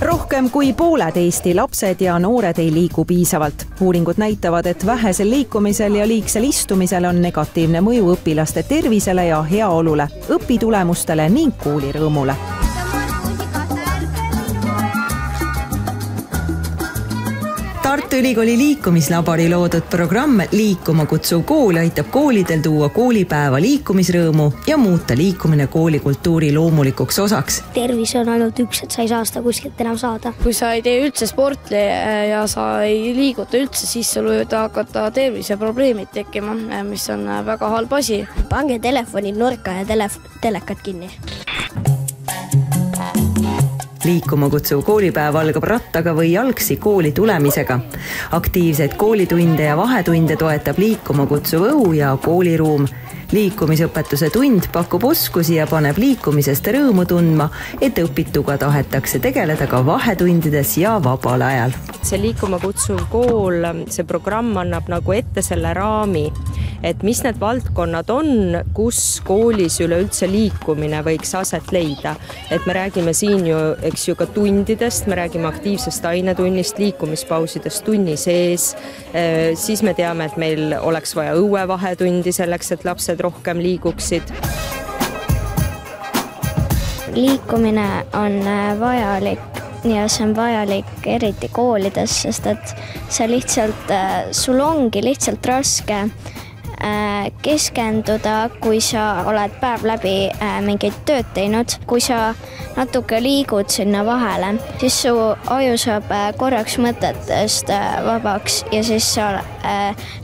Rohkem kui pooled Eesti lapsed ja noored ei liigu piisavalt. Uuringud näitavad, et vähesel liikumisel ja liigsel istumisel on negatiivne mõju õpilaste tervisele ja heaolule, õpitulemustele ning koolirõõmule. Tartu Ülikooli liikumislabori loodud programm Liikuma kutsuv kool aitab koolidel tuua koolipäeva liikumisrõõmu ja muuta liikumine koolikultuuri loomulikuks osaks. Tervis on ainult üks, et sa ei saa seda kuskilt enam saada. Kui sa ei tee üldse sporti ja sa ei liiguta üldse, siis sul võivad hakata terviseprobleemid tekkima, mis on väga halb asi. Pange telefonid nurka ja telekad kinni. Liikuma kutsuv koolipäev algab rattaga või jalgsi kooli tulemisega. Aktiivseid koolitunde ja vahetunde toetab liikuma kutsuv õhu ja kooliruum. Liikumisõpetuse tund pakub oskusi ja paneb liikumisest rõõmu tundma, et õpituga tahetakse tegeleda ka vahetundides ja vabal ajal. See liikuma kutsuv kool, see programm annab nagu ette selle raami, et mis need valdkonnad on, kus koolis üleüldse liikumine võiks aset leida. Et me räägime siin ju, eks ju, ka tundidest, me räägime aktiivsest ainetunnist, liikumispausidest tunni sees, siis me teame, et meil oleks vaja õuevahetundi selleks, et lapsed rohkem liiguksid. Liikumine on vajalik ja see on vajalik eriti koolides, sest et sul ongi lihtsalt raske keskenduda, kui sa oled päev läbi mingeid tööd teinud. Kui sa natuke liigud sinna vahele, siis su aju saab korraks mõtetest vabaks ja siis sa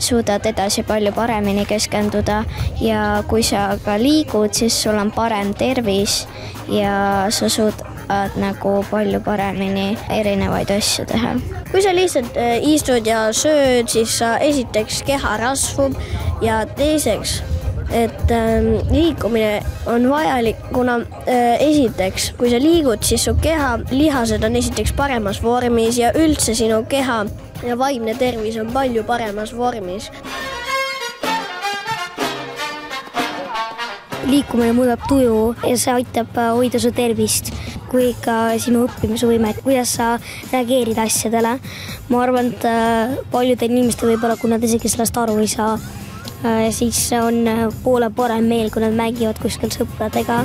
suudad edasi palju paremini keskenduda. Ja kui sa ka liigud, siis sul on parem tervis ja sa suudad nagu palju paremini erinevaid asju teha. Kui sa lihtsalt istud ja sööd, siis sa esiteks keha rasvub ja teiseks, et liikumine on vajalik, kuna esiteks, kui sa liigud, siis su keha lihased on esiteks paremas vormis ja üldse sinu keha ja vaimne tervis on palju paremas vormis. Liikumine muudab tuju ja see aitab hoida su tervist kui ka sinu õppimisvõimet, kuidas sa reageerid asjadele. Ma arvan, et paljudel inimestel võib-olla, kui nad isegi sellest aru ei saa, siis on poole parem meel, kui nad mängivad kuskil sõpradega.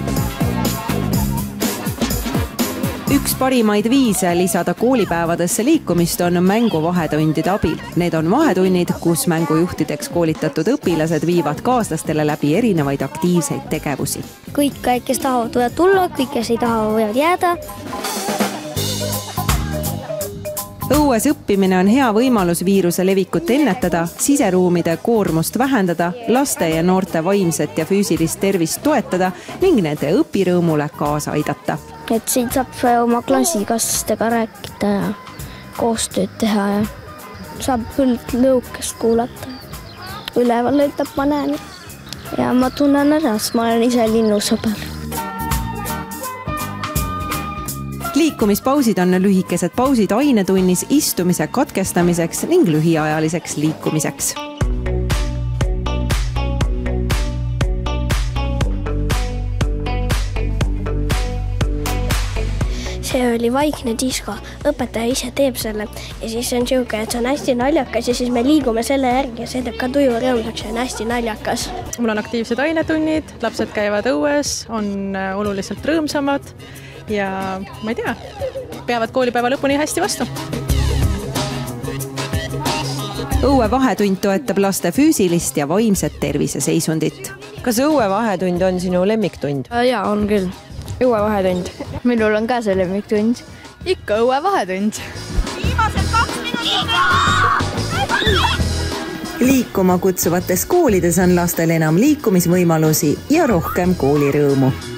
Üks parimaid viise lisada koolipäevadesse liikumist on mänguvahetundide abil. Need on vahetunnid, kus mängujuhtideks koolitatud õpilased viivad kaaslastele läbi erinevaid aktiivseid tegevusi. Kõik, kes tahavad, võivad tulla, kõik, kes ei taha, võivad jääda. Õues õppimine on hea võimalus viiruse levikut ennetada, siseruumide koormust vähendada, laste ja noorte vaimset ja füüsilist tervist toetada ning nende õpirõõmule kaasa aidata. Et siin saab oma klassikaaslastega rääkida ja koostööd teha ja saab lõukest kuulata. Üleval ütleb ma näen ja ma tunnen ära, sest ma olen ise linnusõber. Liikumispausid on lühikesed pausid ainetunnis istumise katkestamiseks ning lühiajaliseks liikumiseks. See oli vaikne disko. Õpetaja ise teeb selle ja siis on siuke, et see on hästi naljakas ja siis me liigume selle järgi ja see teeb ka tuju rõõmsaks ja on hästi naljakas. Mul on aktiivsed ainetunnid, lapsed käivad õues, on oluliselt rõõmsamad ja ma ei tea, peavad koolipäeva lõpuni hästi vastu. Õuevahetund toetab laste füüsilist ja vaimset terviseseisundit. Kas õuevahetund on sinu lemmiktund? Jaa, on küll. Õuevahetund. Minul on ka see lemmiktund. Ikka õuevahetund. Viimased 2 minutit! Liikuma kutsuvates koolides on lastel enam liikumisvõimalusi ja rohkem koolirõõmu.